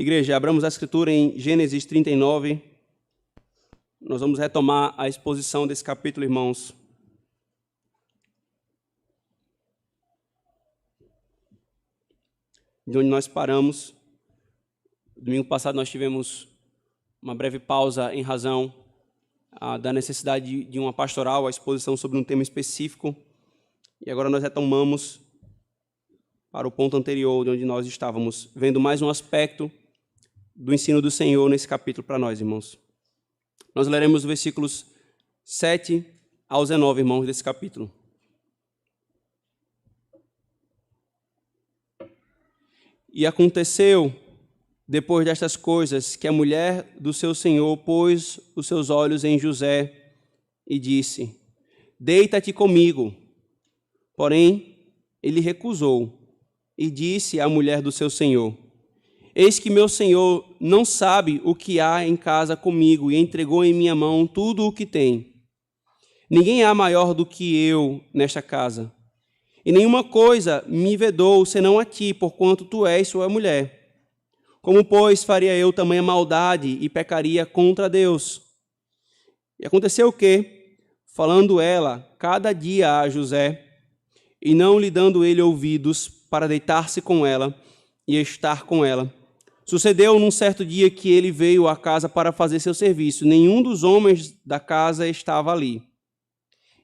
Igreja, abramos a escritura em Gênesis 39. Nós vamos retomar a exposição desse capítulo, irmãos. De onde nós paramos. Domingo passado nós tivemos uma breve pausa em razão da necessidade de uma pastoral, a exposição sobre um tema específico. E agora nós retomamos para o ponto anterior, de onde nós estávamos, vendo mais um aspecto do ensino do Senhor nesse capítulo para nós, irmãos. Nós leremos os versículos 7 ao 19, irmãos, desse capítulo. E aconteceu, depois destas coisas, que a mulher do seu senhor pôs os seus olhos em José e disse: Deita-te comigo. Porém, ele recusou e disse à mulher do seu senhor: Eis que meu senhor não sabe o que há em casa comigo e entregou em minha mão tudo o que tem. Ninguém há maior do que eu nesta casa. E nenhuma coisa me vedou senão a ti, porquanto tu és sua mulher. Como, pois, faria eu tamanha maldade e pecaria contra Deus? E aconteceu que, falando ela cada dia a José, e não lhe dando ele ouvidos para deitar-se com ela e estar com ela, sucedeu num certo dia que ele veio à casa para fazer seu serviço. Nenhum dos homens da casa estava ali.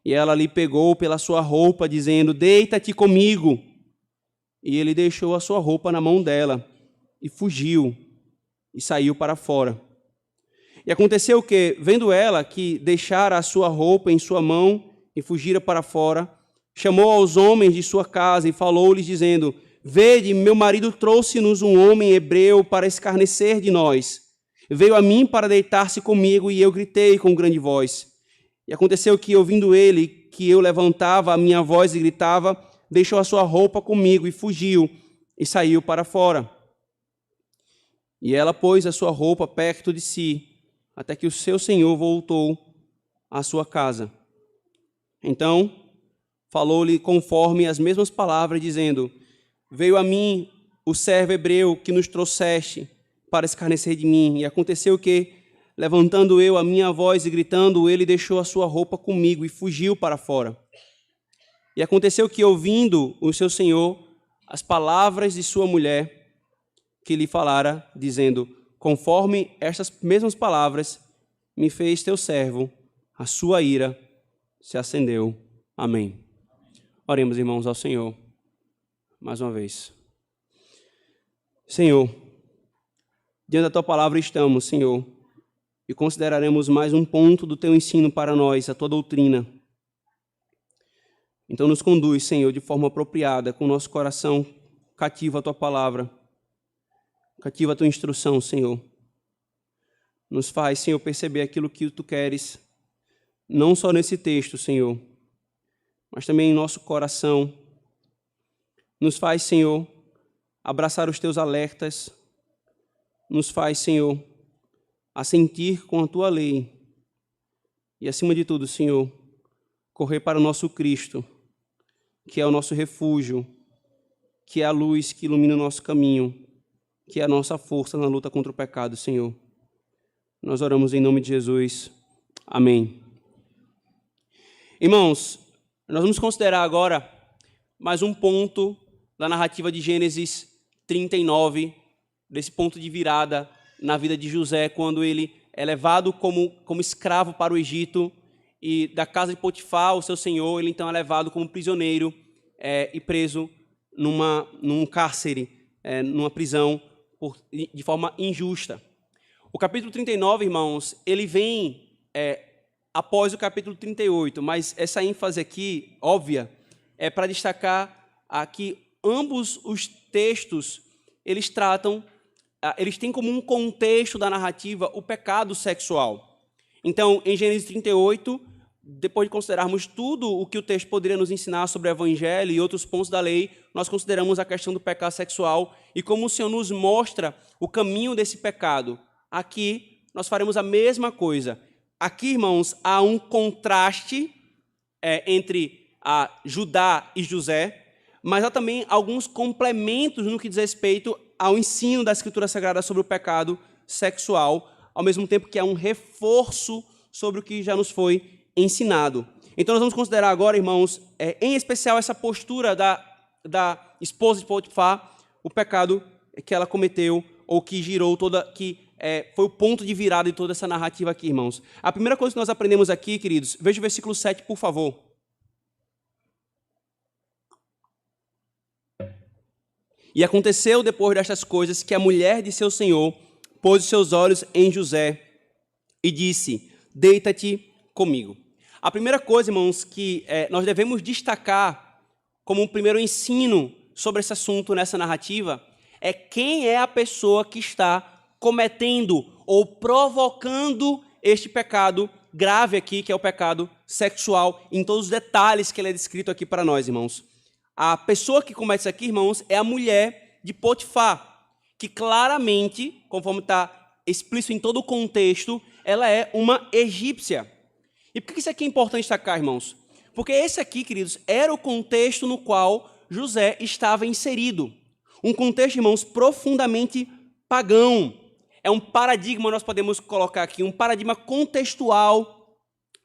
E ela lhe pegou pela sua roupa, dizendo: Deita-te comigo. E ele deixou a sua roupa na mão dela e fugiu e saiu para fora. E aconteceu que, vendo ela que deixara a sua roupa em sua mão e fugira para fora, chamou aos homens de sua casa e falou-lhes, dizendo: Vede, meu marido trouxe-nos um homem hebreu para escarnecer de nós. Veio a mim para deitar-se comigo e eu gritei com grande voz. E aconteceu que, ouvindo ele que eu levantava a minha voz e gritava, deixou a sua roupa comigo e fugiu e saiu para fora. E ela pôs a sua roupa perto de si, até que o seu senhor voltou à sua casa. Então, falou-lhe conforme as mesmas palavras, dizendo: Veio a mim o servo hebreu que nos trouxeste para escarnecer de mim. E aconteceu que, levantando eu a minha voz e gritando, ele deixou a sua roupa comigo e fugiu para fora. E aconteceu que, ouvindo o seu senhor as palavras de sua mulher, que lhe falara, dizendo: Conforme estas mesmas palavras me fez teu servo, a sua ira se acendeu. Amém. Oremos, irmãos, ao Senhor, mais uma vez. Senhor, diante da tua palavra estamos, Senhor, e consideraremos mais um ponto do teu ensino para nós, a tua doutrina. Então nos conduz, Senhor, de forma apropriada, com o nosso coração cativo à tua palavra, cativo à tua instrução, Senhor. Nos faz, Senhor, perceber aquilo que tu queres, não só nesse texto, Senhor, mas também em nosso coração. Nos faz, Senhor, abraçar os teus alertas. Nos faz, Senhor, assentir com a tua lei. E, acima de tudo, Senhor, correr para o nosso Cristo, que é o nosso refúgio, que é a luz que ilumina o nosso caminho, que é a nossa força na luta contra o pecado, Senhor. Nós oramos em nome de Jesus. Amém. Irmãos, nós vamos considerar agora mais um ponto da narrativa de Gênesis 39, desse ponto de virada na vida de José, quando ele é levado como escravo para o Egito, e da casa de Potifar, o seu senhor, ele então é levado como prisioneiro e preso num cárcere, numa prisão, de forma injusta. O capítulo 39, irmãos, ele vem após o capítulo 38, mas essa ênfase aqui, óbvia, é para destacar que ambos os textos, eles têm como um contexto da narrativa o pecado sexual. Então, em Gênesis 38, depois de considerarmos tudo o que o texto poderia nos ensinar sobre o Evangelho e outros pontos da lei, nós consideramos a questão do pecado sexual e como o Senhor nos mostra o caminho desse pecado. Aqui, nós faremos a mesma coisa. Aqui, irmãos, há um contraste entre Judá e José, mas há também alguns complementos no que diz respeito ao ensino da Escritura Sagrada sobre o pecado sexual, ao mesmo tempo que é um reforço sobre o que já nos foi ensinado. Então nós vamos considerar agora, irmãos, em especial essa postura da esposa de Potifar, o pecado que ela cometeu, ou que girou foi o ponto de virada de toda essa narrativa aqui, irmãos. A primeira coisa que nós aprendemos aqui, queridos, veja o versículo 7, por favor. E aconteceu depois destas coisas que a mulher de seu senhor pôs os seus olhos em José e disse: deita-te comigo. A primeira coisa, irmãos, que nós devemos destacar como um primeiro ensino sobre esse assunto nessa narrativa é quem é a pessoa que está cometendo ou provocando este pecado grave aqui, que é o pecado sexual, em todos os detalhes que ele é descrito aqui para nós, irmãos. A pessoa que comete isso aqui, irmãos, é a mulher de Potifar, que claramente, conforme está explícito em todo o contexto, ela é uma egípcia. E por que isso aqui é importante destacar, irmãos? Porque esse aqui, queridos, era o contexto no qual José estava inserido. Um contexto, irmãos, profundamente pagão. É um paradigma, nós podemos colocar aqui, um paradigma contextual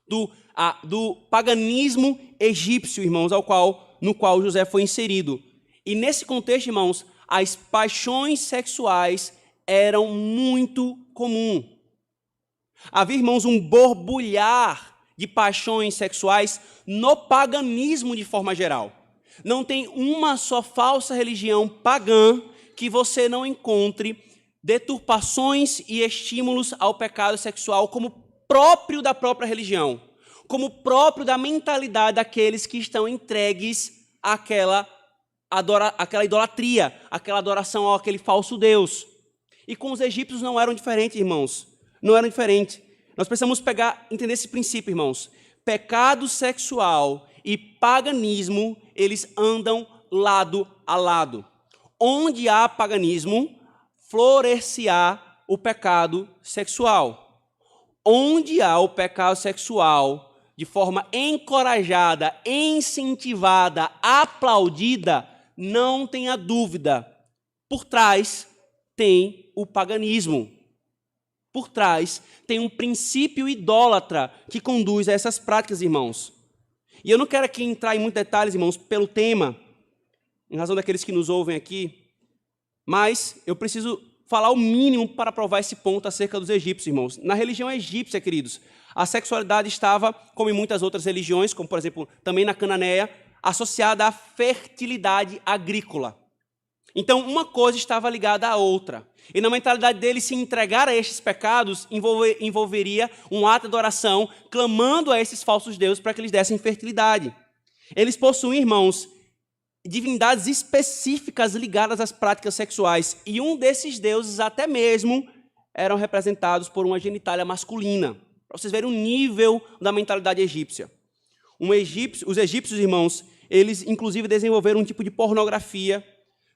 do paganismo egípcio, irmãos, no qual José foi inserido. E nesse contexto, irmãos, as paixões sexuais eram muito comuns. Havia, irmãos, um borbulhar de paixões sexuais no paganismo de forma geral. Não tem uma só falsa religião pagã que você não encontre deturpações e estímulos ao pecado sexual como próprio da própria religião, como próprio da mentalidade daqueles que estão entregues àquela idolatria, àquela adoração àquele falso Deus. E com os egípcios não eram diferentes, irmãos. Não eram diferentes. Nós precisamos entender esse princípio, irmãos. Pecado sexual e paganismo, eles andam lado a lado. Onde há paganismo, florescerá o pecado sexual. Onde há o pecado sexual, de forma encorajada, incentivada, aplaudida, não tenha dúvida, por trás tem o paganismo. Por trás tem um princípio idólatra que conduz a essas práticas, irmãos. E eu não quero aqui entrar em muitos detalhes, irmãos, pelo tema, em razão daqueles que nos ouvem aqui, mas eu preciso falar o mínimo para provar esse ponto acerca dos egípcios, irmãos. Na religião egípcia, queridos, a sexualidade estava, como em muitas outras religiões, como por exemplo, também na Cananeia, associada à fertilidade agrícola. Então, uma coisa estava ligada à outra. E na mentalidade deles, se entregar a estes pecados envolveria um ato de adoração, clamando a esses falsos deuses para que eles dessem fertilidade. Eles possuíam, irmãos, divindades específicas ligadas às práticas sexuais. E um desses deuses até mesmo eram representados por uma genitália masculina. Para vocês verem o nível da mentalidade egípcia. Os egípcios, irmãos, eles inclusive desenvolveram um tipo de pornografia,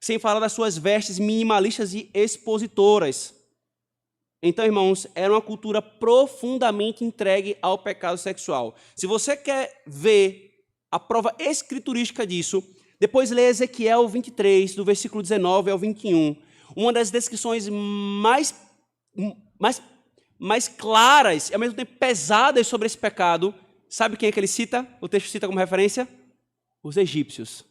sem falar das suas vestes minimalistas e expositoras. Então, irmãos, era uma cultura profundamente entregue ao pecado sexual. Se você quer ver a prova escriturística disso, depois lê Ezequiel 23, do versículo 19 ao 21. Uma das descrições mais claras e, ao mesmo tempo, pesadas sobre esse pecado. Sabe quem é que ele cita? O texto cita como referência? Os egípcios.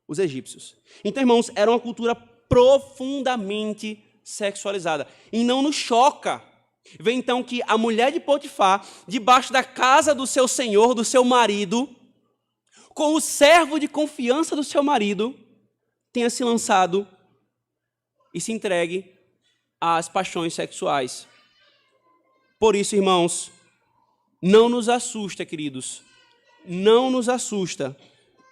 Os egípcios. Então, irmãos, era uma cultura profundamente sexualizada. E não nos choca ver, então, que a mulher de Potifar, debaixo da casa do seu senhor, do seu marido, com o servo de confiança do seu marido, tenha se lançado e se entregue às paixões sexuais. Por isso, irmãos, não nos assusta, queridos, não nos assusta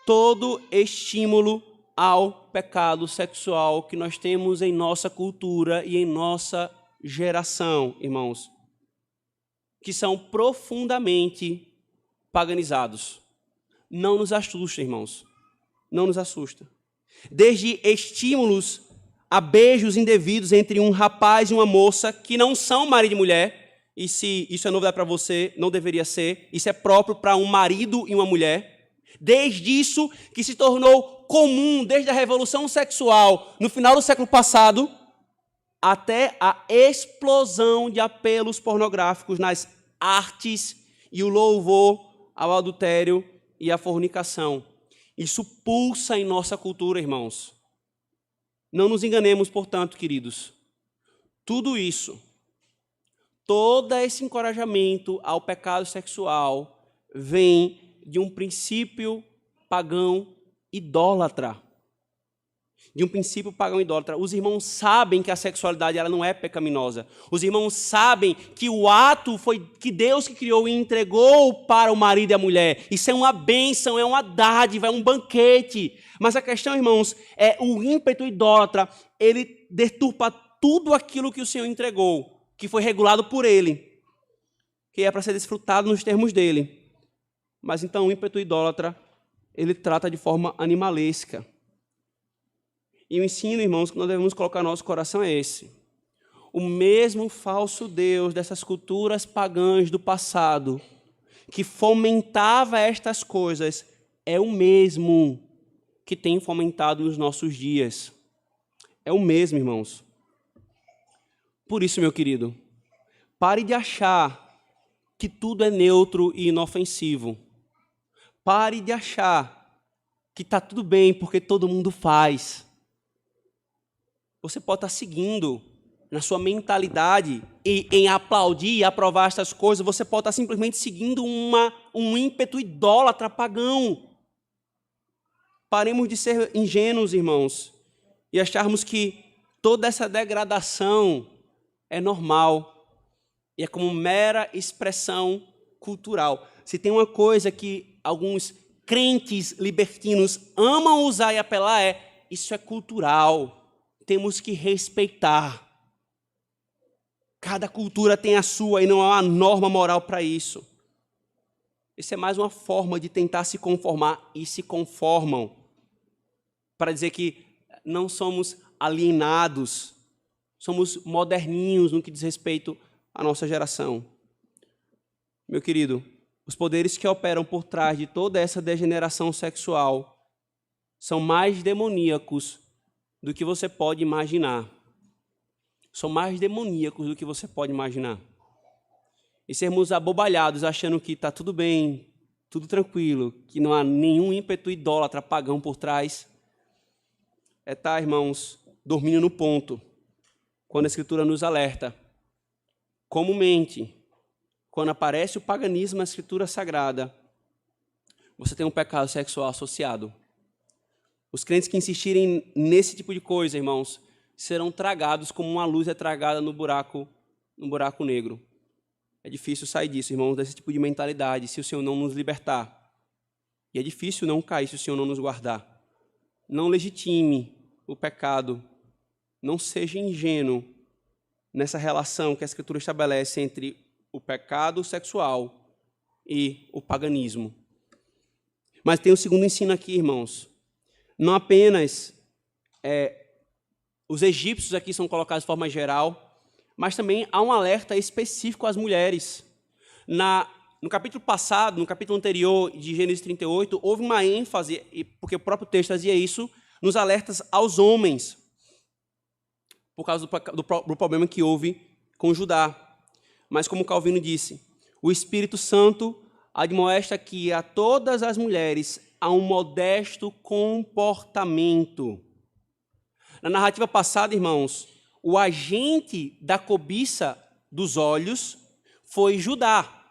todo estímulo ao pecado sexual que nós temos em nossa cultura e em nossa geração, irmãos, que são profundamente paganizados. Não nos assusta, irmãos, não nos assusta. Desde estímulos a beijos indevidos entre um rapaz e uma moça que não são marido e mulher, e se isso é novidade para você, não deveria ser, isso é próprio para um marido e uma mulher. Desde isso que se tornou comum, desde a revolução sexual no final do século passado, até a explosão de apelos pornográficos nas artes e o louvor ao adultério e à fornicação. Isso pulsa em nossa cultura, irmãos. Não nos enganemos, portanto, queridos. Tudo isso, todo esse encorajamento ao pecado sexual vem de um princípio pagão idólatra. De um princípio pagão idólatra. Os irmãos sabem que a sexualidade ela não é pecaminosa. Os irmãos sabem que o ato foi que Deus que criou e entregou para o marido e a mulher. Isso é uma bênção, é uma dádiva, é um banquete. Mas a questão, irmãos, é o ímpeto idólatra, ele deturpa tudo aquilo que o Senhor entregou, que foi regulado por Ele, que é para ser desfrutado nos termos dele. Mas então o ímpeto idólatra, ele trata de forma animalesca. E o ensino, irmãos, que nós devemos colocar no nosso coração é esse. O mesmo falso Deus dessas culturas pagãs do passado, que fomentava estas coisas, é o mesmo que tem fomentado nos nossos dias. É o mesmo, irmãos. Por isso, meu querido, pare de achar que tudo é neutro e inofensivo. Pare de achar que está tudo bem porque todo mundo faz. Você pode estar seguindo na sua mentalidade e em aplaudir e aprovar essas coisas, você pode estar simplesmente seguindo um ímpeto idólatra pagão. Paremos de ser ingênuos, irmãos, e acharmos que toda essa degradação é normal e é como mera expressão cultural. Se tem uma coisa que alguns crentes libertinos amam usar e apelar isso é cultural. Temos que respeitar. Cada cultura tem a sua e não há uma norma moral para isso. Isso é mais uma forma de tentar se conformar e se conformam para dizer que não somos alienados, somos moderninhos no que diz respeito à nossa geração. Meu querido, os poderes que operam por trás de toda essa degeneração sexual são mais demoníacos do que você pode imaginar. São mais demoníacos do que você pode imaginar. E sermos abobalhados achando que está tudo bem, tudo tranquilo, que não há nenhum ímpeto idólatra pagão por trás, irmãos, dormindo no ponto, quando a Escritura nos alerta. Comumente, quando aparece o paganismo na Escritura Sagrada, você tem um pecado sexual associado. Os crentes que insistirem nesse tipo de coisa, irmãos, serão tragados como uma luz é tragada no buraco negro. É difícil sair disso, irmãos, desse tipo de mentalidade, se o Senhor não nos libertar. E é difícil não cair se o Senhor não nos guardar. Não legitime o pecado. Não seja ingênuo nessa relação que a Escritura estabelece entre o pecado sexual e o paganismo. Mas tem o segundo ensino aqui, irmãos. Não apenas os egípcios aqui são colocados de forma geral, mas também há um alerta específico às mulheres. No capítulo passado, no capítulo anterior de Gênesis 38, houve uma ênfase, porque o próprio texto fazia isso, nos alertas aos homens, por causa do problema que houve com Judá. Mas como Calvino disse, o Espírito Santo admoesta que a todas as mulheres há um modesto comportamento. Na narrativa passada, irmãos, o agente da cobiça dos olhos foi Judá.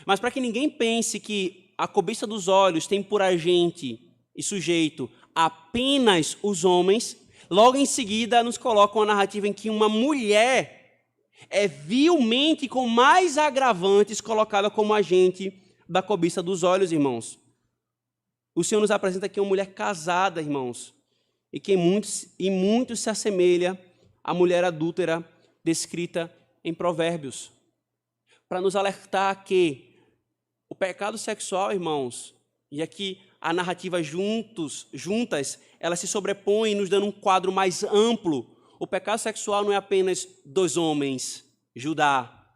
Mas para que ninguém pense que a cobiça dos olhos tem por agente e sujeito apenas os homens, logo em seguida nos colocam a narrativa em que uma mulher é vilmente, com mais agravantes, colocada como agente da cobiça dos olhos, irmãos. O Senhor nos apresenta aqui uma mulher casada, irmãos, e que em muitos se assemelha à mulher adúltera descrita em Provérbios, para nos alertar que o pecado sexual, irmãos, e aqui a narrativa juntas, elas se sobrepõem, nos dando um quadro mais amplo. O pecado sexual não é apenas dos homens, Judá,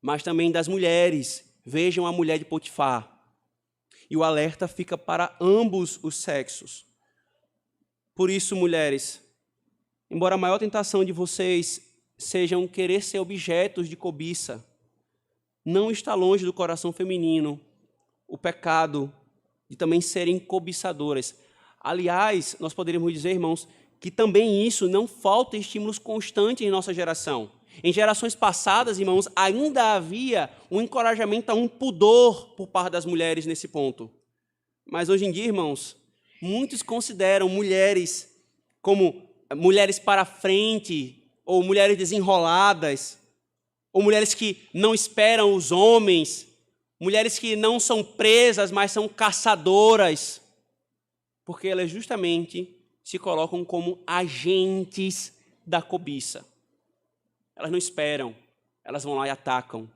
mas também das mulheres. Vejam a mulher de Potifar. e o alerta fica para ambos os sexos. Por isso, mulheres, embora a maior tentação de vocês sejam querer ser objetos de cobiça, não está longe do coração feminino o pecado de também serem cobiçadoras. Aliás, nós poderíamos dizer, irmãos, que também isso não falta estímulos constantes em nossa geração. Em gerações passadas, irmãos, ainda havia um encorajamento a um pudor por parte das mulheres nesse ponto. Mas hoje em dia, irmãos, muitos consideram mulheres como mulheres para frente, ou mulheres desenroladas, ou mulheres que não esperam os homens, mulheres que não são presas, mas são caçadoras, porque elas justamente se colocam como agentes da cobiça. Elas não esperam, elas vão lá e atacam.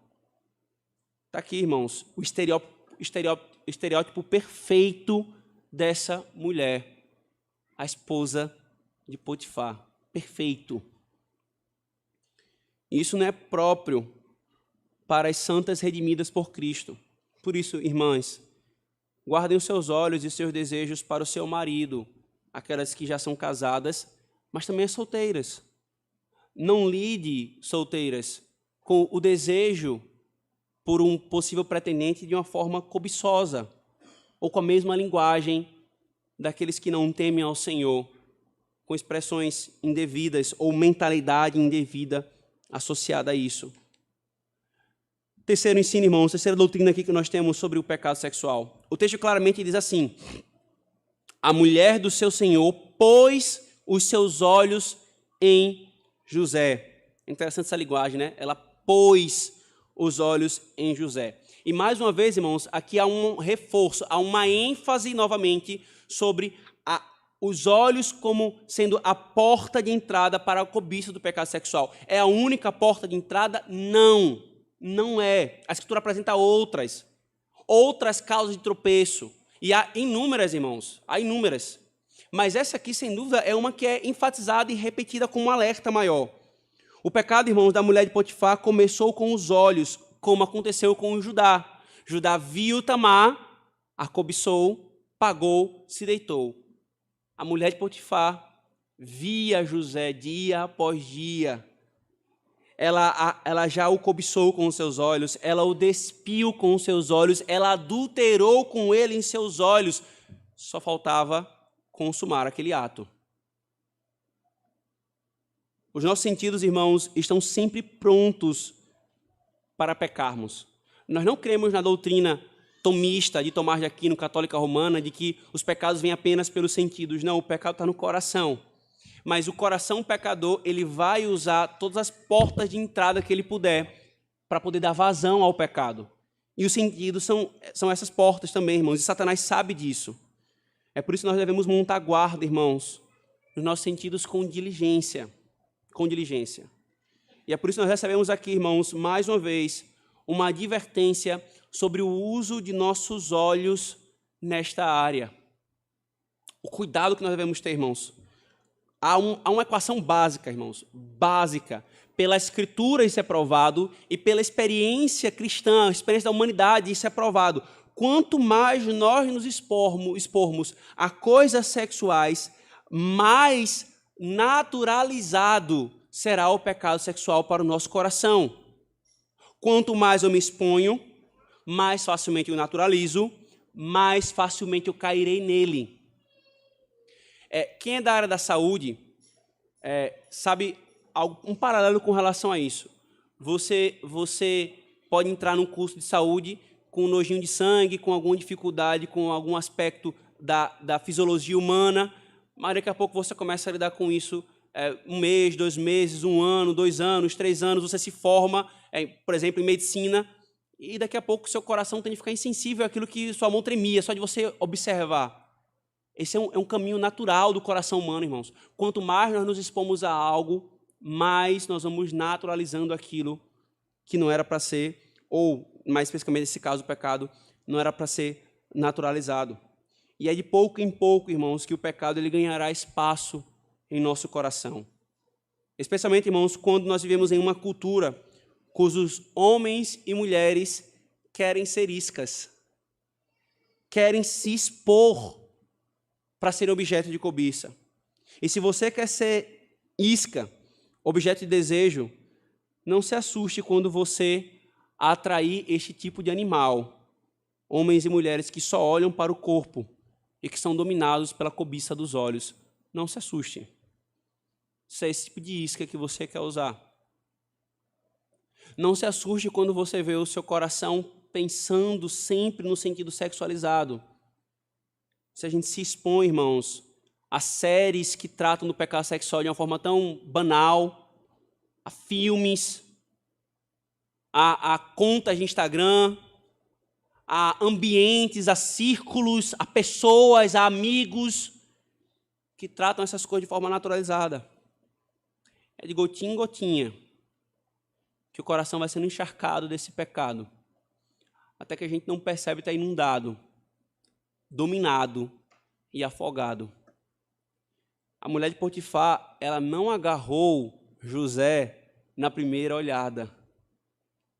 Está aqui, irmãos, o estereótipo perfeito dessa mulher, a esposa de Potifar. Perfeito. Isso não é próprio para as santas redimidas por Cristo. Por isso, irmãs, guardem os seus olhos e seus desejos para o seu marido, aquelas que já são casadas, mas também as solteiras. Não lide, solteiras, com o desejo por um possível pretendente de uma forma cobiçosa, ou com a mesma linguagem daqueles que não temem ao Senhor, com expressões indevidas ou mentalidade indevida associada a isso. Terceiro ensino, irmãos, terceira doutrina aqui que nós temos sobre o pecado sexual. O texto claramente diz assim: a mulher do seu Senhor pôs os seus olhos em José. Interessante essa linguagem, né? Ela pôs os olhos em José. E mais uma vez, irmãos, aqui há um reforço, há uma ênfase novamente sobre os olhos como sendo a porta de entrada para a cobiça do pecado sexual. É a única porta de entrada? Não, não é. A Escritura apresenta outras causas de tropeço. E há inúmeras, irmãos, há inúmeras. Mas essa aqui, sem dúvida, é uma que é enfatizada e repetida com um alerta maior. O pecado, irmãos, da mulher de Potifar começou com os olhos, como aconteceu com Judá. Judá viu Tamar, a cobiçou, pagou, se deitou. A mulher de Potifar via José dia após dia. Ela já o cobiçou com os seus olhos, ela o despiu com os seus olhos, ela adulterou com ele em seus olhos. Só faltava consumar aquele ato. Os nossos sentidos, irmãos, estão sempre prontos para pecarmos. Nós não cremos na doutrina tomista de Tomás de Aquino, católica romana, de que os pecados vêm apenas pelos sentidos. Não, o pecado está no coração. Mas o coração pecador, ele vai usar todas as portas de entrada que ele puder para poder dar vazão ao pecado. E os sentidos são essas portas também, irmãos. E Satanás sabe disso. É por isso que nós devemos montar guarda, irmãos, nos nossos sentidos com diligência. Com diligência. E é por isso que nós recebemos aqui, irmãos, mais uma vez, uma advertência sobre o uso de nossos olhos nesta área. O cuidado que nós devemos ter, irmãos. Há uma equação básica, irmãos, básica. Pela Escritura isso é provado e pela experiência cristã, a experiência da humanidade, isso é provado. Quanto mais nós nos expormos a coisas sexuais, mais naturalizado será o pecado sexual para o nosso coração. Quanto mais eu me exponho, mais facilmente eu naturalizo, mais facilmente eu cairei nele. Quem é da área da saúde sabe um paralelo com relação a isso. Você pode entrar num curso de saúde com um nojinho de sangue, com alguma dificuldade, com algum aspecto da fisiologia humana, mas daqui a pouco você começa a lidar com isso 1 mês, 2 meses, 1 ano, 2 anos, 3 anos, você se forma, por exemplo, em medicina, e daqui a pouco seu coração tem de ficar insensível àquilo que sua mão tremia, só de você observar. Esse é um caminho natural do coração humano, irmãos. Quanto mais nós nos expomos a algo, mais nós vamos naturalizando aquilo que não era para ser, ou, mais especificamente nesse caso, o pecado, não era para ser naturalizado. E é de pouco em pouco, irmãos, que o pecado ele ganhará espaço em nosso coração. Especialmente, irmãos, quando nós vivemos em uma cultura cujos homens e mulheres querem ser iscas. querem se expor para ser objeto de cobiça. E se você quer ser isca, objeto de desejo, não se assuste quando você atrair este tipo de animal. Homens e mulheres que só olham para o corpo e que são dominados pela cobiça dos olhos. Não se assuste. Isso é esse tipo de isca que você quer usar. Não se assuste quando você vê o seu coração pensando sempre no sentido sexualizado. Se a gente se expõe, irmãos, a séries que tratam do pecado sexual de uma forma tão banal, a filmes, a contas de Instagram, a ambientes, a círculos, a pessoas, a amigos que tratam essas coisas de forma naturalizada. É de gotinha em gotinha que o coração vai sendo encharcado desse pecado, até que a gente não percebe estar inundado, dominado e afogado. A mulher de Potifar, ela não agarrou José na primeira olhada.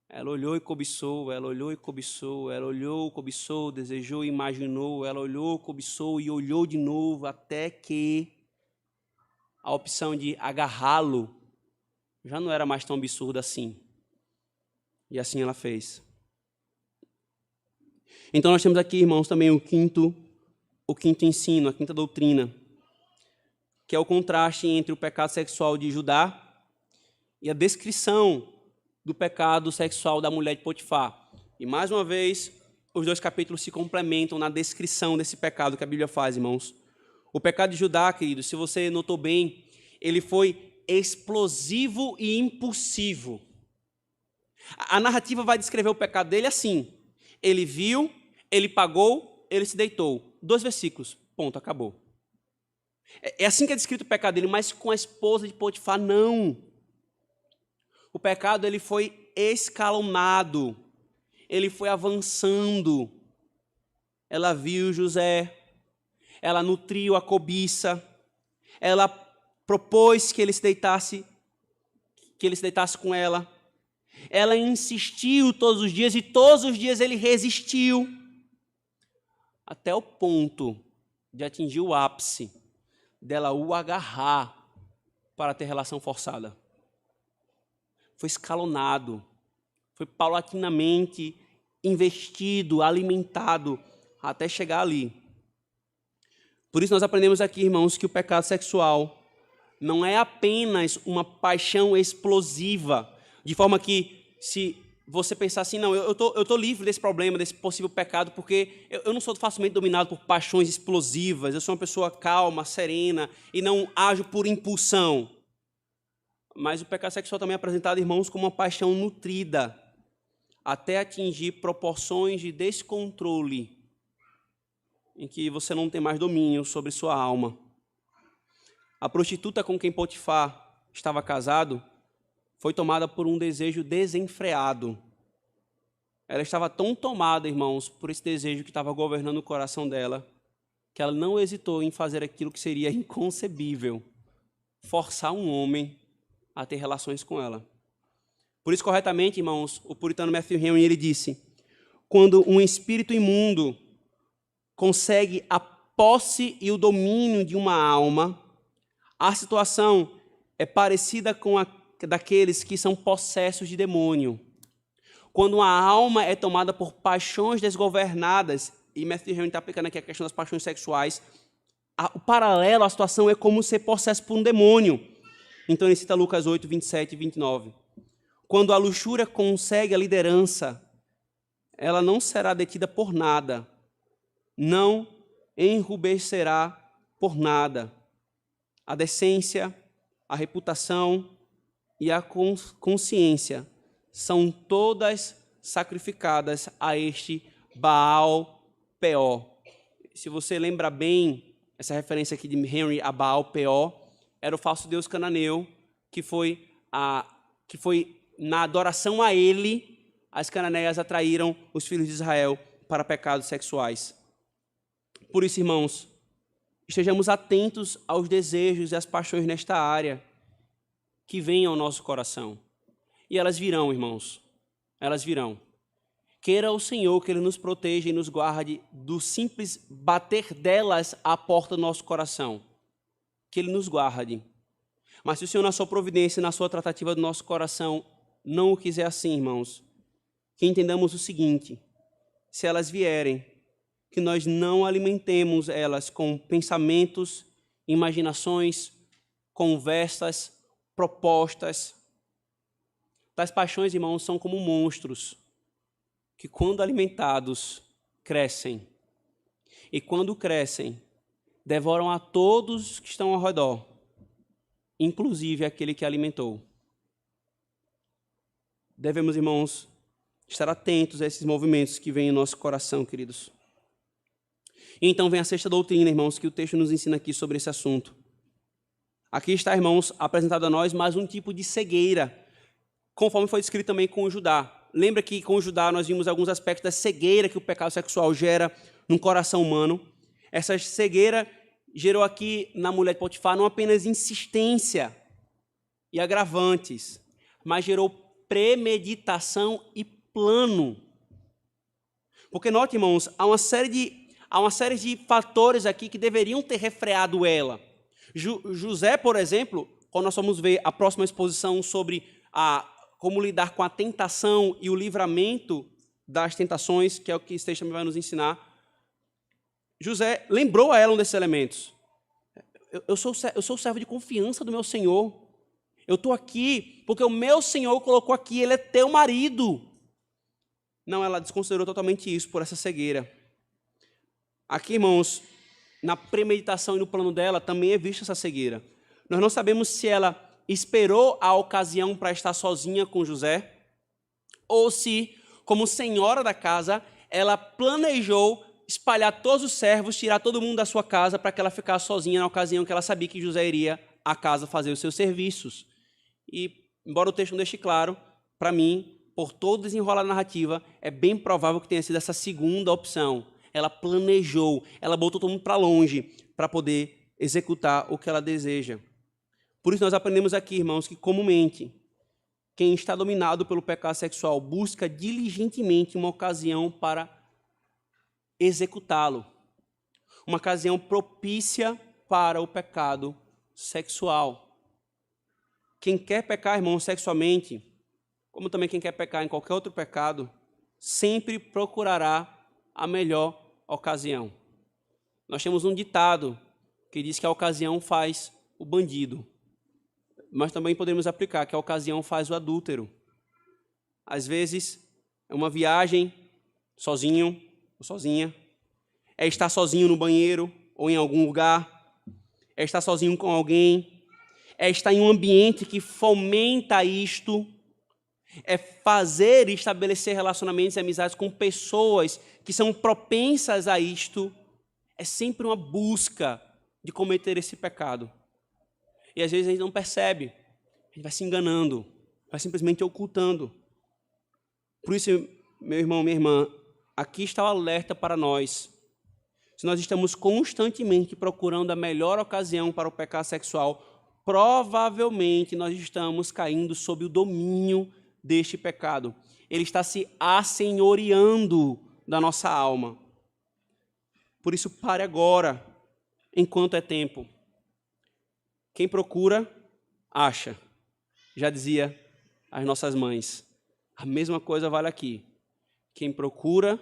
Ela olhou e cobiçou, ela olhou e cobiçou, ela olhou, cobiçou, desejou e imaginou, ela olhou, cobiçou e olhou de novo, até que a opção de agarrá-lo já não era mais tão absurda assim. E assim ela fez. Então nós temos aqui, irmãos, também o quinto ensino, a quinta doutrina, que é o contraste entre o pecado sexual de Judá e a descrição do pecado sexual da mulher de Potifar. E mais uma vez, os dois capítulos se complementam na descrição desse pecado que a Bíblia faz, irmãos. O pecado de Judá, querido, se você notou bem, ele foi explosivo e impulsivo. A narrativa vai descrever o pecado dele assim: ele viu, ele pagou, ele se deitou. 2 versículos, ponto, acabou. É assim que é descrito o pecado dele, mas com a esposa de Potifar, não. O pecado ele foi escalonado, ele foi avançando. Ela viu José, ela nutriu a cobiça, ela propôs que ele se deitasse com ela. Ela insistiu todos os dias e todos os dias ele resistiu, até o ponto de atingir o ápice dela o agarrar para ter relação forçada. Foi escalonado, foi paulatinamente investido, alimentado, até chegar ali. Por isso nós aprendemos aqui, irmãos, que o pecado sexual não é apenas uma paixão explosiva, de forma que se você pensar assim, não, eu tô livre desse problema, desse possível pecado, porque eu não sou facilmente dominado por paixões explosivas, eu sou uma pessoa calma, serena, e não ajo por impulsão. Mas o pecado sexual também é apresentado, irmãos, como uma paixão nutrida, até atingir proporções de descontrole, em que você não tem mais domínio sobre sua alma. A prostituta com quem Potifar estava casado foi tomada por um desejo desenfreado. Ela estava tão tomada, irmãos, por esse desejo que estava governando o coração dela, que ela não hesitou em fazer aquilo que seria inconcebível: forçar um homem a ter relações com ela. Por isso, corretamente, irmãos, o puritano Matthew Henry, ele disse: quando um espírito imundo consegue a posse e o domínio de uma alma, a situação é parecida com a daqueles que são possessos de demônio. Quando uma alma é tomada por paixões desgovernadas, e Matthew Henry está aplicando aqui a questão das paixões sexuais, o paralelo à situação é como ser possesso por um demônio. Então ele cita Lucas 8, 27 e 29. Quando a luxúria consegue a liderança, ela não será detida por nada, não enrubescerá por nada. A decência, a reputação e a consciência são todas sacrificadas a este Baal Peor. Se você lembra bem, essa referência aqui de Henry a Baal Peor era o falso deus cananeu, que foi na adoração a ele, as cananeias atraíram os filhos de Israel para pecados sexuais. Por isso, irmãos, estejamos atentos aos desejos e às paixões nesta área que vêm ao nosso coração. E elas virão, irmãos, elas virão. Queira o Senhor que Ele nos proteja e nos guarde do simples bater delas à porta do nosso coração. Que Ele nos guarde. Mas se o Senhor, na sua providência, na sua tratativa do nosso coração, não o quiser assim, irmãos, que entendamos o seguinte: se elas vierem, que nós não alimentemos elas com pensamentos, imaginações, conversas, propostas. Tais paixões, irmãos, são como monstros, que quando alimentados, crescem. E quando crescem, devoram a todos que estão ao redor, inclusive aquele que alimentou. Devemos, irmãos, estar atentos a esses movimentos que vêm em nosso coração, queridos. E então vem a sexta doutrina, irmãos, que o texto nos ensina aqui sobre esse assunto. Aqui está, irmãos, apresentado a nós mais um tipo de cegueira, conforme foi descrito também com o Judá. Lembra que com o Judá nós vimos alguns aspectos da cegueira que o pecado sexual gera no coração humano. Essa cegueira gerou aqui na mulher de Potifar não apenas insistência e agravantes, mas gerou premeditação e plano. Porque note, irmãos, há uma série de fatores aqui que deveriam ter refreado ela. José, por exemplo, quando nós vamos ver a próxima exposição sobre como lidar com a tentação e o livramento das tentações, que é o que esse texto também vai nos ensinar, José lembrou a ela um desses elementos. Eu sou o servo de confiança do meu Senhor. Eu estou aqui porque o meu Senhor colocou aqui, Ele é teu marido. Não, ela desconsiderou totalmente isso por essa cegueira. Aqui, irmãos, na premeditação e no plano dela também é vista essa cegueira. Nós não sabemos se ela esperou a ocasião para estar sozinha com José, ou se, como senhora da casa, ela planejou espalhar todos os servos, tirar todo mundo da sua casa para que ela ficasse sozinha na ocasião que ela sabia que José iria à casa fazer os seus serviços. E, embora o texto não deixe claro, para mim, por todo o desenrolar da narrativa, é bem provável que tenha sido essa segunda opção. Ela planejou, ela botou todo mundo para longe para poder executar o que ela deseja. Por isso nós aprendemos aqui, irmãos, que comumente quem está dominado pelo pecado sexual busca diligentemente uma ocasião para executá-lo. Uma ocasião propícia para o pecado sexual. Quem quer pecar, irmão, sexualmente, como também quem quer pecar em qualquer outro pecado, sempre procurará a melhor ocasião. Nós temos um ditado que diz que a ocasião faz o bandido. Mas também podemos aplicar que a ocasião faz o adúltero. Às vezes, é uma viagem sozinho ou sozinha, é estar sozinho no banheiro ou em algum lugar, é estar sozinho com alguém, é estar em um ambiente que fomenta isto, é fazer e estabelecer relacionamentos e amizades com pessoas que são propensas a isto. É sempre uma busca de cometer esse pecado. E às vezes a gente não percebe, a gente vai se enganando, vai simplesmente ocultando. Por isso, meu irmão, minha irmã, aqui está o alerta para nós. Se nós estamos constantemente procurando a melhor ocasião para o pecado sexual, provavelmente nós estamos caindo sob o domínio deste pecado. Ele está se assenhoreando da nossa alma. Por isso, pare agora, enquanto é tempo. Quem procura, acha. Já dizia as nossas mães. A mesma coisa vale aqui. Quem procura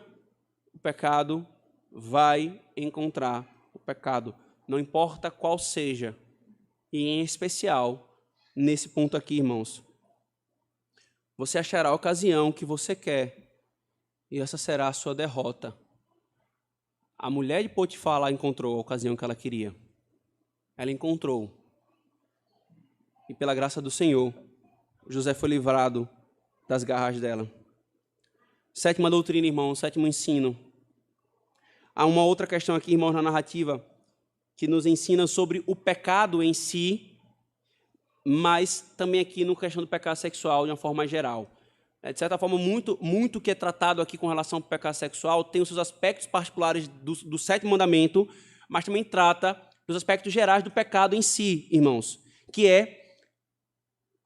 o pecado, vai encontrar o pecado. Não importa qual seja. E em especial, nesse ponto aqui, irmãos. Você achará a ocasião que você quer. E essa será a sua derrota. A mulher de Potifar lá encontrou a ocasião que ela queria. Ela encontrou. E pela graça do Senhor, José foi livrado das garras dela. Sétima doutrina, irmão, sétimo ensino. Há uma outra questão aqui, irmãos, na narrativa, que nos ensina sobre o pecado em si, mas também aqui na questão do pecado sexual, de uma forma geral. De certa forma, muito que é tratado aqui com relação ao pecado sexual tem os seus aspectos particulares do sétimo mandamento, mas também trata dos aspectos gerais do pecado em si, irmãos, que é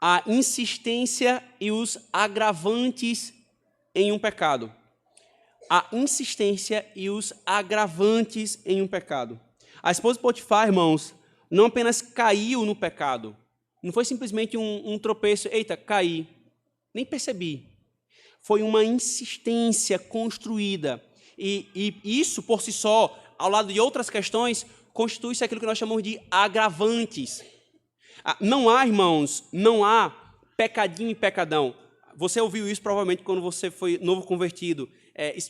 a insistência e os agravantes em um pecado. a insistência e os agravantes em um pecado. A esposa de Potifar, irmãos, não apenas caiu no pecado, não foi simplesmente um tropeço, eita, caí, nem percebi. Foi uma insistência construída. E isso, por si só, ao lado de outras questões, constitui-se aquilo que nós chamamos de agravantes. Não há, irmãos, não há pecadinho e pecadão. Você ouviu isso provavelmente quando você foi novo convertido,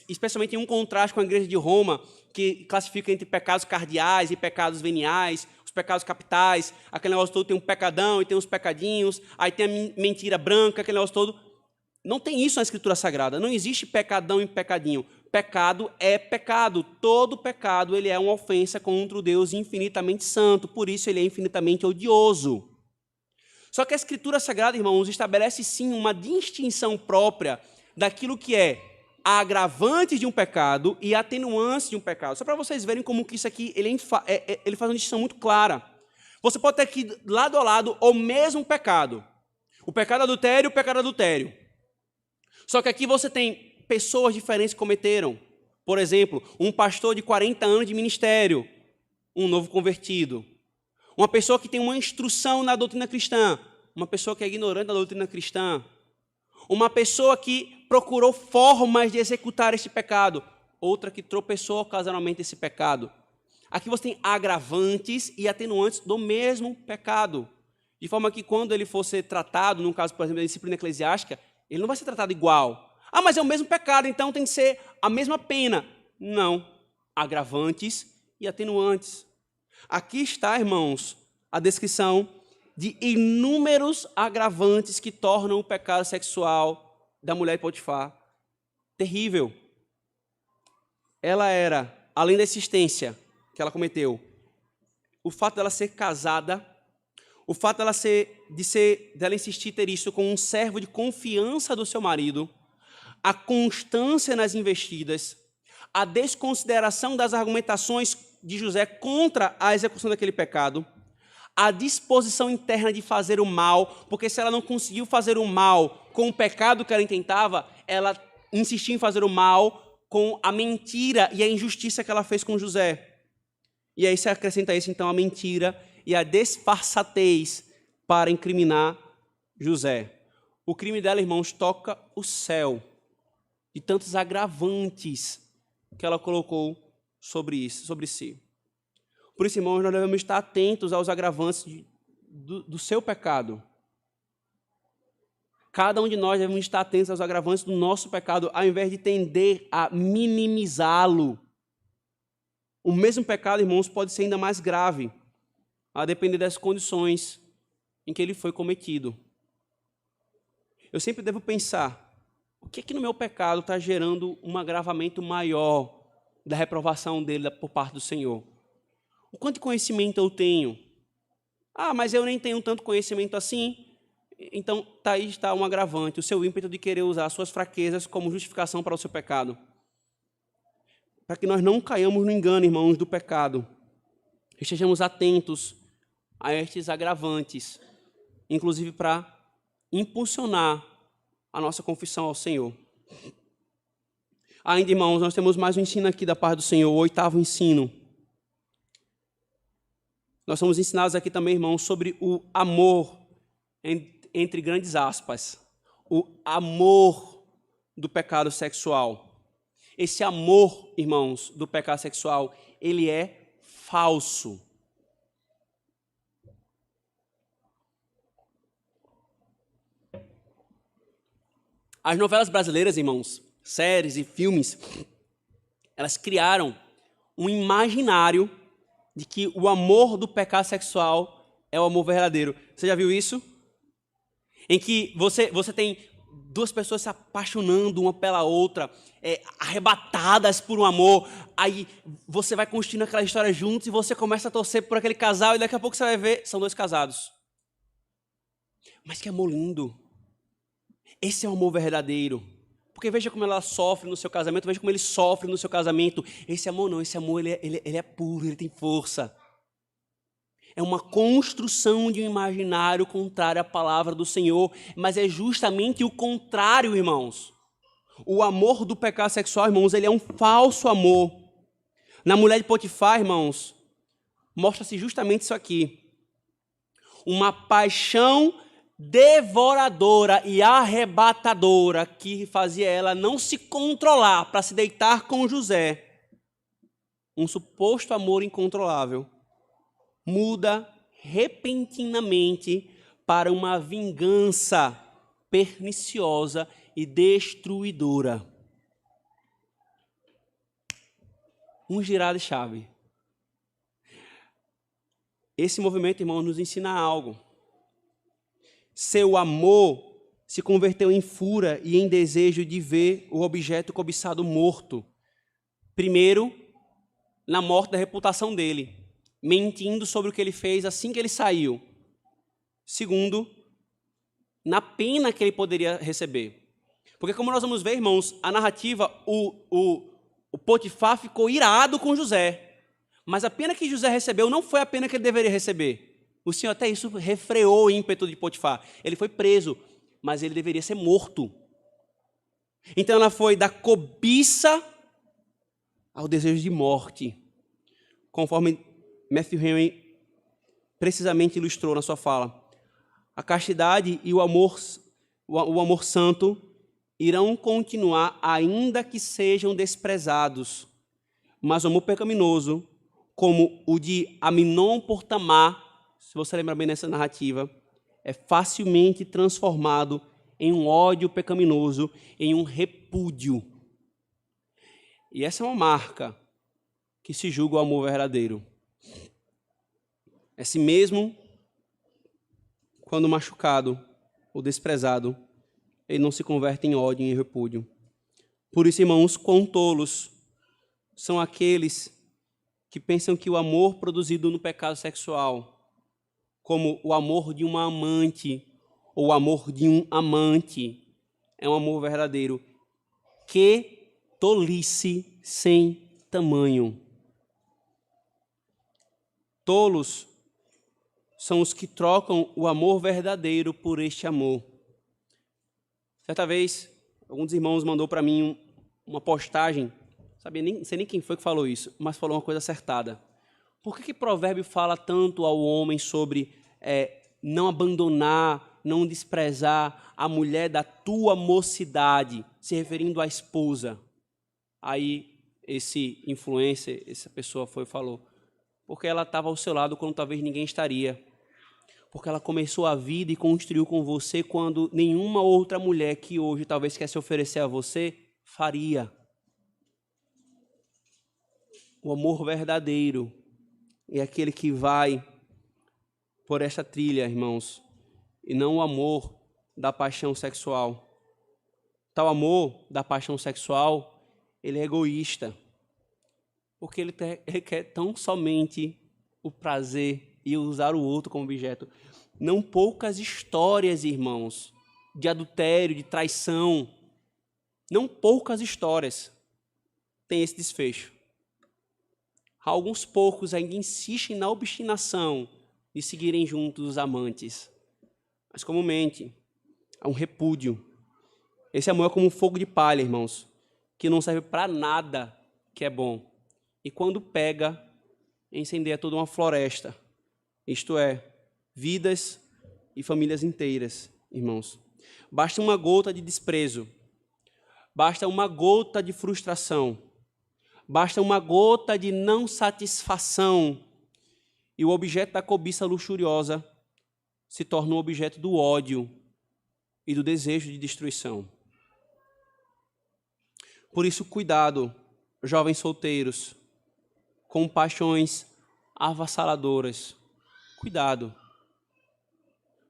especialmente em um contraste com a igreja de Roma, que classifica entre pecados cardeais e pecados veniais, os pecados capitais, aquele negócio todo tem um pecadão e tem uns pecadinhos, aí tem a mentira branca, aquele negócio todo. Não tem isso na Escritura Sagrada, não existe pecadão e pecadinho. Pecado é pecado, todo pecado ele é uma ofensa contra o Deus infinitamente santo, por isso ele é infinitamente odioso. Só que a Escritura Sagrada, irmãos, estabelece sim uma distinção própria daquilo que é agravantes de um pecado e atenuantes de um pecado. Só para vocês verem como que isso aqui ele faz uma distinção muito clara. Você pode ter aqui lado a lado o mesmo pecado. O pecado adultério e o pecado adultério. Só que aqui você tem pessoas diferentes que cometeram. Por exemplo, um pastor de 40 anos de ministério, um novo convertido. Uma pessoa que tem uma instrução na doutrina cristã, uma pessoa que é ignorante da doutrina cristã. Uma pessoa que procurou formas de executar esse pecado, outra que tropeçou ocasionalmente nesse pecado. Aqui você tem agravantes e atenuantes do mesmo pecado. De forma que quando ele for ser tratado, no caso, por exemplo, da disciplina eclesiástica, ele não vai ser tratado igual. Ah, mas é o mesmo pecado, então tem que ser a mesma pena. Não. Agravantes e atenuantes. Aqui está, irmãos, a descrição de inúmeros agravantes que tornam o pecado sexual da mulher de Potifar terrível. Ela era, além da insistência que ela cometeu, o fato dela ser casada, o fato dela insistir ter isso com um servo de confiança do seu marido, a constância nas investidas, a desconsideração das argumentações de José contra a execução daquele pecado, a disposição interna de fazer o mal, porque se ela não conseguiu fazer o mal com o pecado que ela intentava, ela insistiu em fazer o mal com a mentira e a injustiça que ela fez com José. E aí você acrescenta isso, então, a mentira e a disfarçatez para incriminar José. O crime dela, irmãos, toca o céu de tantos agravantes que ela colocou sobre si. Por isso, irmãos, nós devemos estar atentos aos agravantes do seu pecado. Cada um de nós devemos estar atentos aos agravantes do nosso pecado, ao invés de tender a minimizá-lo. O mesmo pecado, irmãos, pode ser ainda mais grave, a depender das condições em que ele foi cometido. Eu sempre devo pensar, o que é que no meu pecado está gerando um agravamento maior da reprovação dele por parte do Senhor? O quanto de conhecimento eu tenho? Ah, mas eu nem tenho tanto conhecimento assim. Então, aí está um agravante, o seu ímpeto de querer usar as suas fraquezas como justificação para o seu pecado. Para que nós não caiamos no engano, irmãos, do pecado. Estejamos atentos a estes agravantes, inclusive para impulsionar a nossa confissão ao Senhor. Ainda, irmãos, nós temos mais um ensino aqui da parte do Senhor, o 8º ensino. Nós somos ensinados aqui também, irmãos, sobre o amor, entre grandes aspas, o amor do pecado sexual. Esse amor, irmãos, do pecado sexual, ele é falso. As novelas brasileiras, irmãos, séries e filmes, elas criaram um imaginário de que o amor do pecado sexual é o amor verdadeiro. Você já viu isso? Em que você tem duas pessoas se apaixonando uma pela outra, arrebatadas por um amor, aí você vai construindo aquela história juntos e você começa a torcer por aquele casal e daqui a pouco você vai ver, são dois casados. Mas que amor lindo! Esse é o amor verdadeiro. Porque veja como ela sofre no seu casamento, veja como ele sofre no seu casamento. Esse amor não, esse amor ele é puro, ele tem força. É uma construção de um imaginário contrário à palavra do Senhor, mas é justamente o contrário, irmãos. O amor do pecado sexual, irmãos, ele é um falso amor. Na mulher de Potifar, irmãos, mostra-se justamente isso aqui. Uma paixão devoradora e arrebatadora que fazia ela não se controlar para se deitar com José. Um suposto amor incontrolável muda repentinamente para uma vingança perniciosa e destruidora. Um girar de chave. Esse movimento, irmão, nos ensina algo. Seu amor se converteu em fúria e em desejo de ver o objeto cobiçado morto. Primeiro, na morte da reputação dele, mentindo sobre o que ele fez assim que ele saiu. Segundo, na pena que ele poderia receber. Porque como nós vamos ver, irmãos, a narrativa, o Potifar ficou irado com José. Mas a pena que José recebeu não foi a pena que ele deveria receber. O Senhor até isso refreou o ímpeto de Potifar. Ele foi preso, mas ele deveria ser morto. Então ela foi da cobiça ao desejo de morte. Conforme Matthew Henry precisamente ilustrou na sua fala. A castidade e o amor santo irão continuar ainda que sejam desprezados. Mas o amor pecaminoso, como o de Aminon por Tamar, se você lembra bem nessa narrativa, é facilmente transformado em um ódio pecaminoso, em um repúdio. E essa é uma marca que se julga o amor verdadeiro. É si mesmo, quando machucado ou desprezado, ele não se converte em ódio e em repúdio. Por isso, irmãos, quão tolos são aqueles que pensam que o amor produzido no pecado sexual, como o amor de uma amante ou o amor de um amante, é um amor verdadeiro. Que tolice sem tamanho. Tolos são os que trocam o amor verdadeiro por este amor. Certa vez, alguns irmãos mandou para mim uma postagem, não sei nem quem foi que falou isso, mas falou uma coisa acertada. Por que Provérbio fala tanto ao homem sobre não abandonar, não desprezar a mulher da tua mocidade, se referindo à esposa? Aí esse influencer, essa pessoa foi e falou, porque ela estava ao seu lado quando talvez ninguém estaria. Porque ela começou a vida e construiu com você quando nenhuma outra mulher que hoje talvez quer se oferecer a você, faria. O amor verdadeiro é aquele que vai por esta trilha, irmãos, e não o amor da paixão sexual. Tal amor da paixão sexual, ele é egoísta, porque ele quer tão somente o prazer e usar o outro como objeto. Não poucas histórias, irmãos, de adultério, de traição, não poucas histórias têm esse desfecho. Alguns poucos ainda insistem na obstinação de seguirem juntos os amantes. Mas comumente, há um repúdio. Esse amor é como um fogo de palha, irmãos, que não serve para nada que é bom. E quando pega, incendeia toda uma floresta. Isto é, vidas e famílias inteiras, irmãos. Basta uma gota de desprezo, basta uma gota de frustração, basta uma gota de não satisfação e o objeto da cobiça luxuriosa se torna um objeto do ódio e do desejo de destruição. Por isso, cuidado, jovens solteiros, com paixões avassaladoras. Cuidado.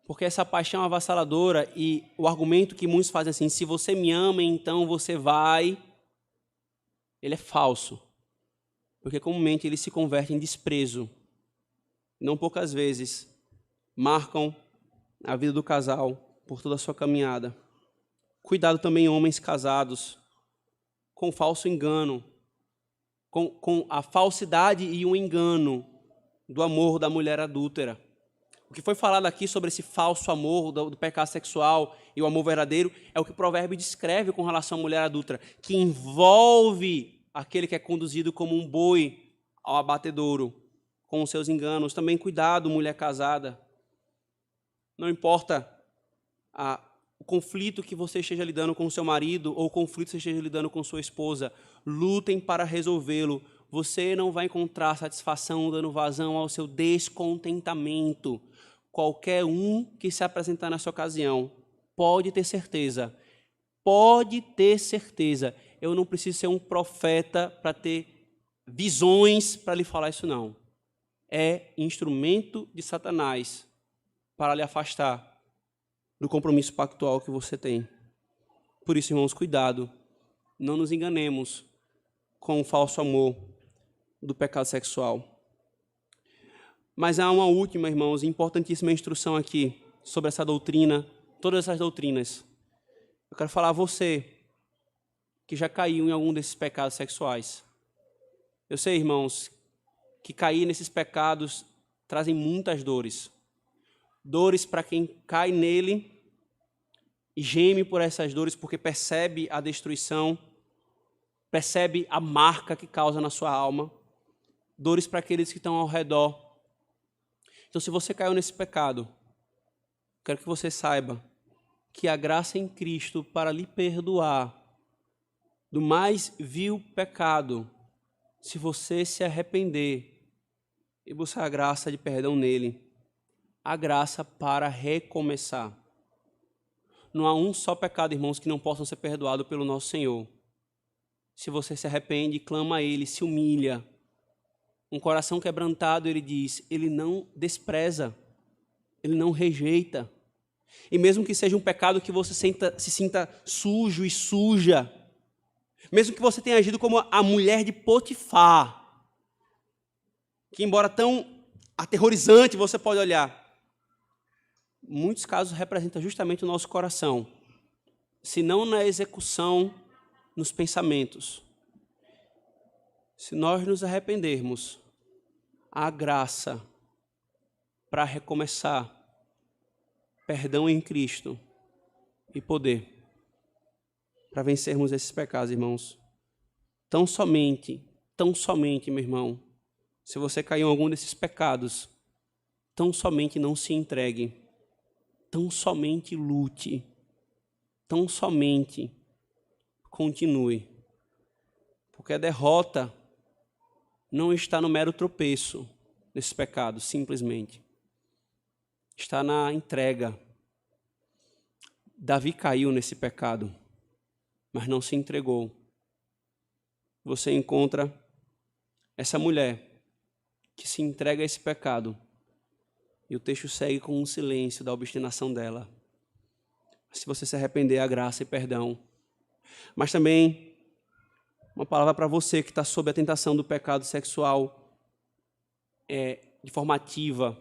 Porque essa paixão avassaladora e o argumento que muitos fazem assim, se você me ama, então você vai, ele é falso. Porque comumente ele se converte em desprezo. Não poucas vezes marcam a vida do casal por toda a sua caminhada. Cuidado também, homens casados, com o falso engano, com a falsidade e o engano do amor da mulher adúltera. O que foi falado aqui sobre esse falso amor do pecado sexual e o amor verdadeiro é o que o provérbio descreve com relação à mulher adúltera, que envolve aquele que é conduzido como um boi ao abatedouro, com os seus enganos. Também cuidado, mulher casada. Não importa o conflito que você esteja lidando com o seu marido ou o conflito que você esteja lidando com sua esposa, lutem para resolvê-lo. Você não vai encontrar satisfação dando vazão ao seu descontentamento. Qualquer um que se apresentar nessa ocasião, pode ter certeza, eu não preciso ser um profeta para ter visões para lhe falar isso não. É instrumento de Satanás para lhe afastar do compromisso pactual que você tem. Por isso, irmãos, cuidado, não nos enganemos com o falso amor do pecado sexual. Mas há uma última, irmãos, importantíssima instrução aqui sobre essa doutrina, todas essas doutrinas. Eu quero falar a você que já caiu em algum desses pecados sexuais. Eu sei, irmãos, que cair nesses pecados trazem muitas dores. Dores para quem cai nele e geme por essas dores porque percebe a destruição, percebe a marca que causa na sua alma. Dores para aqueles que estão ao redor. Então, se você caiu nesse pecado, quero que você saiba que a graça em Cristo para lhe perdoar do mais vil pecado, se você se arrepender e buscar a graça de perdão nele, a graça para recomeçar. Não há um só pecado, irmãos, que não possam ser perdoados pelo nosso Senhor. Se você se arrepende, clama a Ele, se humilha. Um coração quebrantado, ele diz, ele não despreza, ele não rejeita. E mesmo que seja um pecado que você se sinta sujo e suja, mesmo que você tenha agido como a mulher de Potifar, que embora tão aterrorizante você pode olhar, em muitos casos representa justamente o nosso coração, se não na execução, nos pensamentos. Se nós nos arrependermos, há graça para recomeçar, perdão em Cristo e poder para vencermos esses pecados, irmãos. Tão somente, meu irmão, se você caiu em algum desses pecados, tão somente não se entregue, tão somente lute, tão somente continue, porque a derrota não está no mero tropeço nesse pecado, simplesmente. Está na entrega. Davi caiu nesse pecado, mas não se entregou. Você encontra essa mulher que se entrega a esse pecado, e o texto segue com um silêncio da obstinação dela. Se você se arrepender, há graça e perdão. Mas também uma palavra para você que está sob a tentação do pecado sexual de forma ativa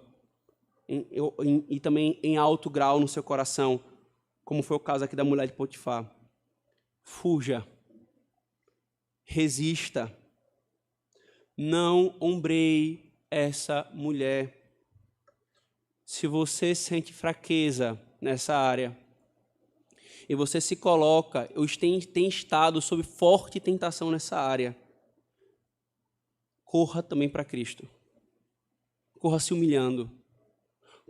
e também em alto grau no seu coração, como foi o caso aqui da mulher de Potifar. Fuja, resista, não ombreie essa mulher. Se você sente fraqueza nessa área, e você se coloca, ou tem estado sob forte tentação nessa área, corra também para Cristo. Corra se humilhando.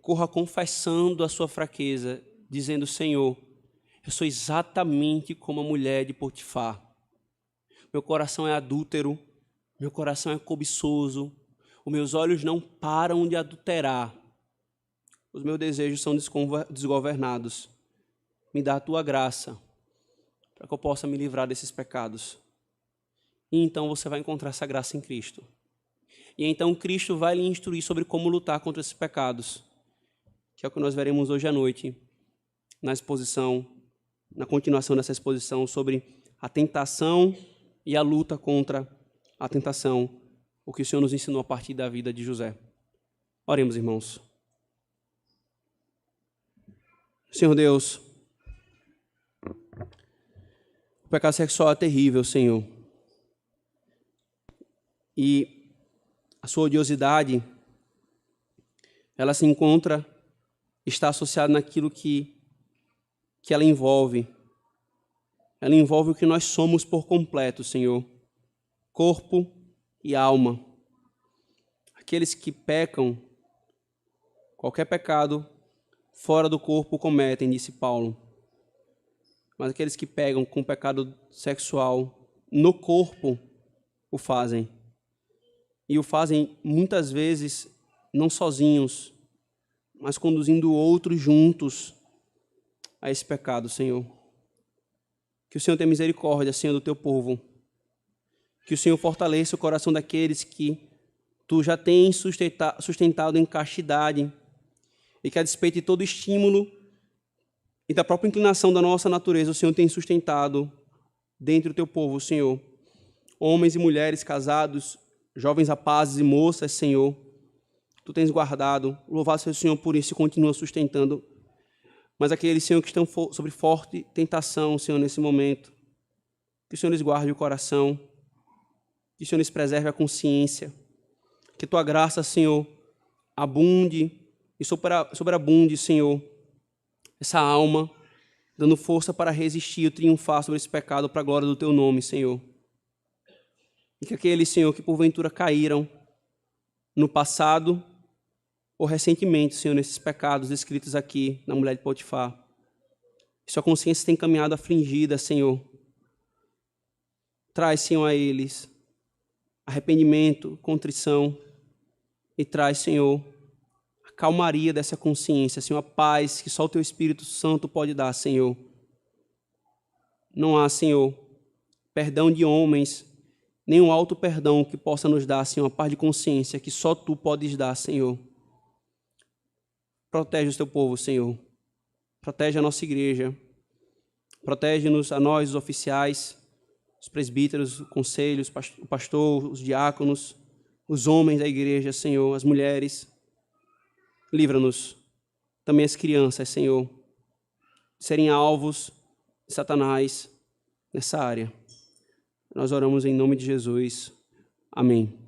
Corra confessando a sua fraqueza, dizendo, Senhor, eu sou exatamente como a mulher de Potifar. Meu coração é adúltero, meu coração é cobiçoso, os meus olhos não param de adulterar. Os meus desejos são desgovernados. Me dá a tua graça, para que eu possa me livrar desses pecados. E então você vai encontrar essa graça em Cristo. E então Cristo vai lhe instruir sobre como lutar contra esses pecados, que é o que nós veremos hoje à noite, na continuação dessa exposição sobre a tentação e a luta contra a tentação, o que o Senhor nos ensinou a partir da vida de José. Oremos, irmãos. Senhor Deus, o pecado sexual é terrível, Senhor. E a sua odiosidade ela se encontra, está associada naquilo que ela envolve. Ela envolve o que nós somos por completo, Senhor. Corpo e alma. Aqueles que pecam, qualquer pecado fora do corpo cometem, disse Paulo. Mas aqueles que pegam com pecado sexual no corpo o fazem. E o fazem muitas vezes não sozinhos, mas conduzindo outros juntos a esse pecado, Senhor. Que o Senhor tenha misericórdia, Senhor, do teu povo. Que o Senhor fortaleça o coração daqueles que tu já tens sustentado em castidade e que, a despeito de todo estímulo e da própria inclinação da nossa natureza, o Senhor tem sustentado dentro do teu povo, Senhor. Homens e mulheres casados, jovens rapazes e moças, Senhor. Tu tens guardado. Louvado seja o Senhor por isso e continua sustentando. Mas aqueles, Senhor, que estão sob forte tentação, Senhor, nesse momento, que o Senhor lhes guarde o coração, que o Senhor lhes preserve a consciência, que tua graça, Senhor, abunde e sobreabunde, Senhor, essa alma, dando força para resistir e triunfar sobre esse pecado para a glória do teu nome, Senhor. E que aqueles, Senhor, que porventura caíram no passado ou recentemente, Senhor, nesses pecados descritos aqui na mulher de Potifar, que sua consciência tem caminhado afligida, Senhor. Traz, Senhor, a eles arrependimento, contrição e traz, Senhor, a calmaria dessa consciência, Senhor, a paz que só o teu Espírito Santo pode dar, Senhor. Não há, Senhor, perdão de homens, nem um alto perdão que possa nos dar, Senhor, a paz de consciência que só tu podes dar, Senhor. Protege o teu povo, Senhor. Protege a nossa igreja. Protege-nos a nós, os oficiais, os presbíteros, o conselho, o pastor, os diáconos, os homens da igreja, Senhor, as mulheres. Livra-nos. Também as crianças, Senhor, de serem alvos de Satanás nessa área. Nós oramos em nome de Jesus. Amém.